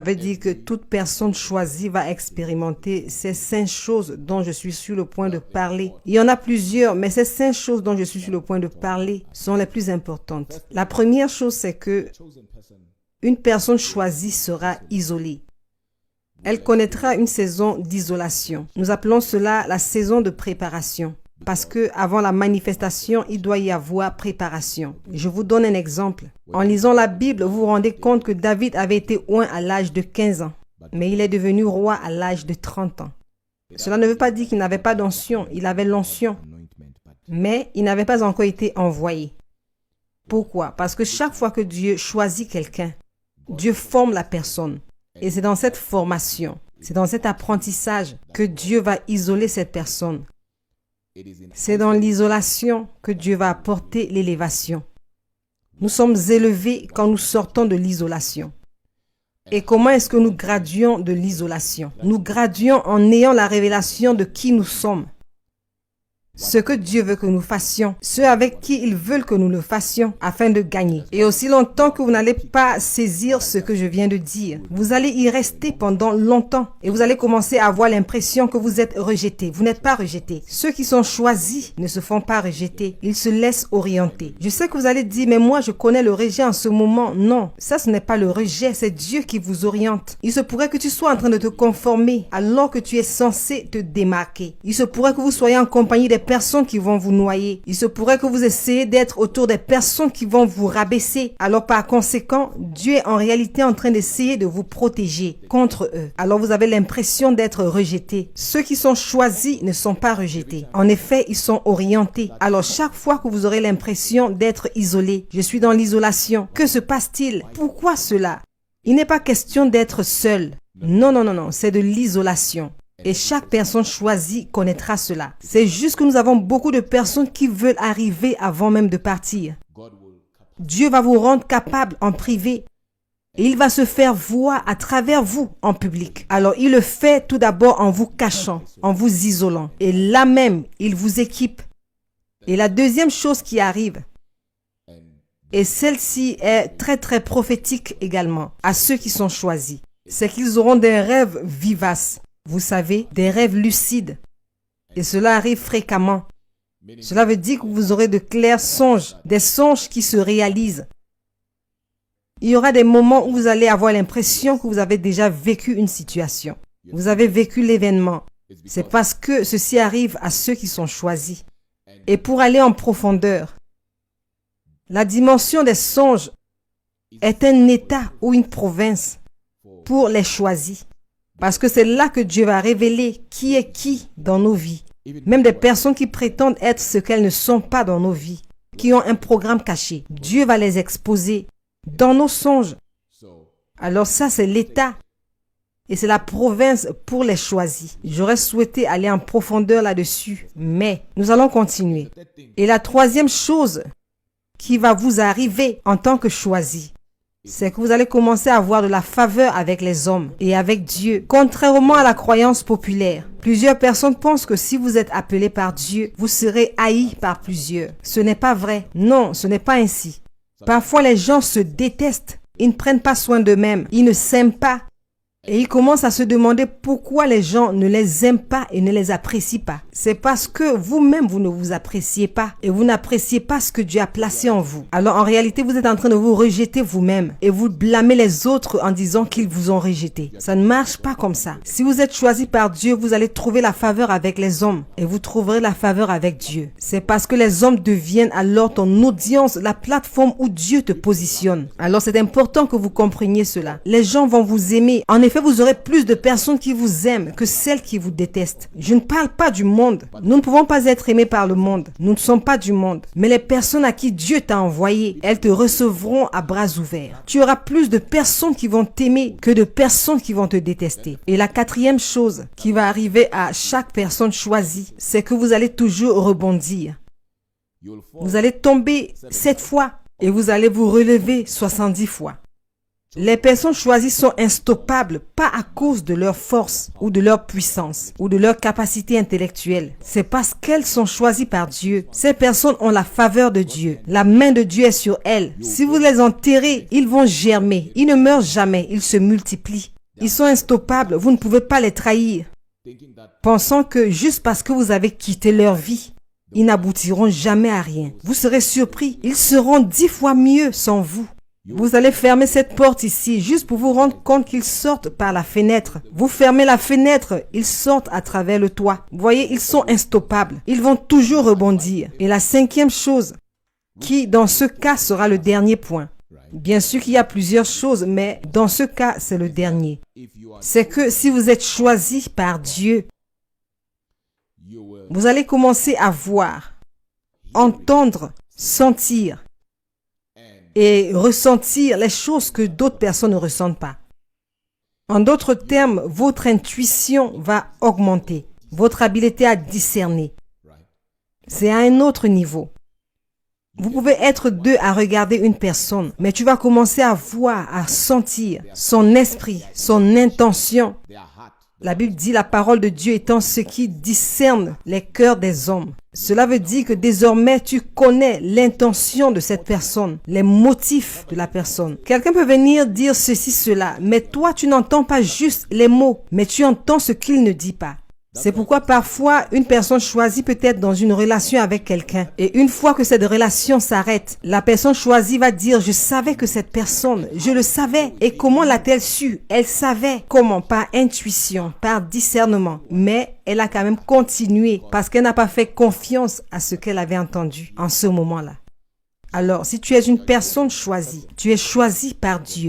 veut dire que toute personne choisie va expérimenter ces 5 choses dont je suis sur le point de parler. Il y en a plusieurs, mais ces 5 choses dont je suis sur le point de parler sont les plus importantes. La première chose, c'est que une personne choisie sera isolée. Elle connaîtra une saison d'isolation. Nous appelons cela la saison de préparation. Parce que avant la manifestation, il doit y avoir préparation. Je vous donne un exemple. En lisant la Bible, vous vous rendez compte que David avait été oint à l'âge de 15 ans, mais il est devenu roi à l'âge de 30 ans. Cela ne veut pas dire qu'il n'avait pas d'onction, il avait l'onction, mais il n'avait pas encore été envoyé. Pourquoi? Parce que chaque fois que Dieu choisit quelqu'un, Dieu forme la personne. Et c'est dans cette formation, c'est dans cet apprentissage que Dieu va isoler cette personne. C'est dans l'isolation que Dieu va apporter l'élévation. Nous sommes élevés quand nous sortons de l'isolation. Et comment est-ce que nous graduons de l'isolation? Nous graduons en ayant la révélation de qui nous sommes. Ce que Dieu veut que nous fassions, ceux avec qui il veut que nous le fassions afin de gagner. Et aussi longtemps que vous n'allez pas saisir ce que je viens de dire, vous allez y rester pendant longtemps et vous allez commencer à avoir l'impression que vous êtes rejeté. Vous n'êtes pas rejeté. Ceux qui sont choisis ne se font pas rejeter. Ils se laissent orienter. Je sais que vous allez dire, mais moi je connais le rejet en ce moment. Non, ça ce n'est pas le rejet, c'est Dieu qui vous oriente. Il se pourrait que tu sois en train de te conformer alors que tu es censé te démarquer. Il se pourrait que vous soyez en compagnie des personnes qui vont vous noyer. Il se pourrait que vous essayez d'être autour des personnes qui vont vous rabaisser. Alors par conséquent, Dieu est en réalité en train d'essayer de vous protéger contre eux. Alors vous avez l'impression d'être rejeté. Ceux qui sont choisis ne sont pas rejetés. En effet, ils sont orientés. Alors chaque fois que vous aurez l'impression d'être isolé, je suis dans l'isolation. Que se passe-t-il? Pourquoi cela? Il n'est pas question d'être seul. Non, non, non, non, c'est de l'isolation. Et chaque personne choisie connaîtra cela. C'est juste que nous avons beaucoup de personnes qui veulent arriver avant même de partir. Dieu va vous rendre capable en privé. Et il va se faire voir à travers vous en public. Alors il le fait tout d'abord en vous cachant, en vous isolant. Et là même, il vous équipe. Et la deuxième chose qui arrive, et celle-ci est très très prophétique également à ceux qui sont choisis, c'est qu'ils auront des rêves vivaces. Vous savez, des rêves lucides. Et cela arrive fréquemment. Cela veut dire que vous aurez de clairs songes, des songes qui se réalisent. Il y aura des moments où vous allez avoir l'impression que vous avez déjà vécu une situation. Vous avez vécu l'événement. C'est parce que ceci arrive à ceux qui sont choisis. Et pour aller en profondeur, la dimension des songes est un état ou une province pour les choisis. Parce que c'est là que Dieu va révéler qui est qui dans nos vies. Même des personnes qui prétendent être ce qu'elles ne sont pas dans nos vies, qui ont un programme caché. Dieu va les exposer dans nos songes. Alors ça, c'est l'état. Et c'est la province pour les choisis. J'aurais souhaité aller en profondeur là-dessus, mais nous allons continuer. Et la troisième chose qui va vous arriver en tant que choisi, c'est que vous allez commencer à avoir de la faveur avec les hommes et avec Dieu. Contrairement à la croyance populaire, plusieurs personnes pensent que si vous êtes appelé par Dieu, vous serez haï par plusieurs. Ce n'est pas vrai. Non, ce n'est pas ainsi. Parfois, les gens se détestent. Ils ne prennent pas soin d'eux-mêmes. Ils ne s'aiment pas. Et ils commencent à se demander pourquoi les gens ne les aiment pas et ne les apprécient pas. C'est parce que vous-même, vous ne vous appréciez pas et vous n'appréciez pas ce que Dieu a placé en vous. Alors en réalité, vous êtes en train de vous rejeter vous-même et vous blâmez les autres en disant qu'ils vous ont rejeté. Ça ne marche pas comme ça. Si vous êtes choisi par Dieu, vous allez trouver la faveur avec les hommes et vous trouverez la faveur avec Dieu. C'est parce que les hommes deviennent alors ton audience, la plateforme où Dieu te positionne. Alors c'est important que vous compreniez cela. Les gens vont vous aimer. En effet, vous aurez plus de personnes qui vous aiment que celles qui vous détestent. Je ne parle pas du monde. Nous ne pouvons pas être aimés par le monde. Nous ne sommes pas du monde. Mais les personnes à qui Dieu t'a envoyé, elles te recevront à bras ouverts. Tu auras plus de personnes qui vont t'aimer que de personnes qui vont te détester. Et la quatrième chose qui va arriver à chaque personne choisie, c'est que vous allez toujours rebondir. Vous allez tomber 7 fois et vous allez vous relever 70 fois. Les personnes choisies sont instoppables, pas à cause de leur force ou de leur puissance ou de leur capacité intellectuelle. C'est parce qu'elles sont choisies par Dieu. Ces personnes ont la faveur de Dieu. La main de Dieu est sur elles. Si vous les enterrez, ils vont germer. Ils ne meurent jamais, ils se multiplient. Ils sont instoppables, vous ne pouvez pas les trahir. Pensant que juste parce que vous avez quitté leur vie, ils n'aboutiront jamais à rien. Vous serez surpris, ils seront 10 fois mieux sans vous. Vous allez fermer cette porte ici, juste pour vous rendre compte qu'ils sortent par la fenêtre. Vous fermez la fenêtre, ils sortent à travers le toit. Vous voyez, ils sont instoppables. Ils vont toujours rebondir. Et la cinquième chose, qui dans ce cas sera le dernier point. Bien sûr qu'il y a plusieurs choses, mais dans ce cas, c'est le dernier. C'est que si vous êtes choisi par Dieu, vous allez commencer à voir, entendre, sentir et ressentir les choses que d'autres personnes ne ressentent pas. En d'autres termes, votre intuition va augmenter, votre habileté à discerner. C'est à un autre niveau. Vous pouvez être deux à regarder une personne, mais tu vas commencer à voir, à sentir son esprit, son intention. La Bible dit la parole de Dieu étant ce qui discerne les cœurs des hommes. Cela veut dire que désormais tu connais l'intention de cette personne, les motifs de la personne. Quelqu'un peut venir dire ceci, cela, mais toi tu n'entends pas juste les mots, mais tu entends ce qu'il ne dit pas. C'est pourquoi parfois une personne choisie peut être dans une relation avec quelqu'un. Et une fois que cette relation s'arrête, la personne choisie va dire « Je savais que cette personne, je le savais. » Et comment l'a-t-elle su? Elle savait. Comment? Par intuition, par discernement. Mais elle a quand même continué parce qu'elle n'a pas fait confiance à ce qu'elle avait entendu en ce moment-là. Alors, si tu es une personne choisie, tu es choisi par Dieu.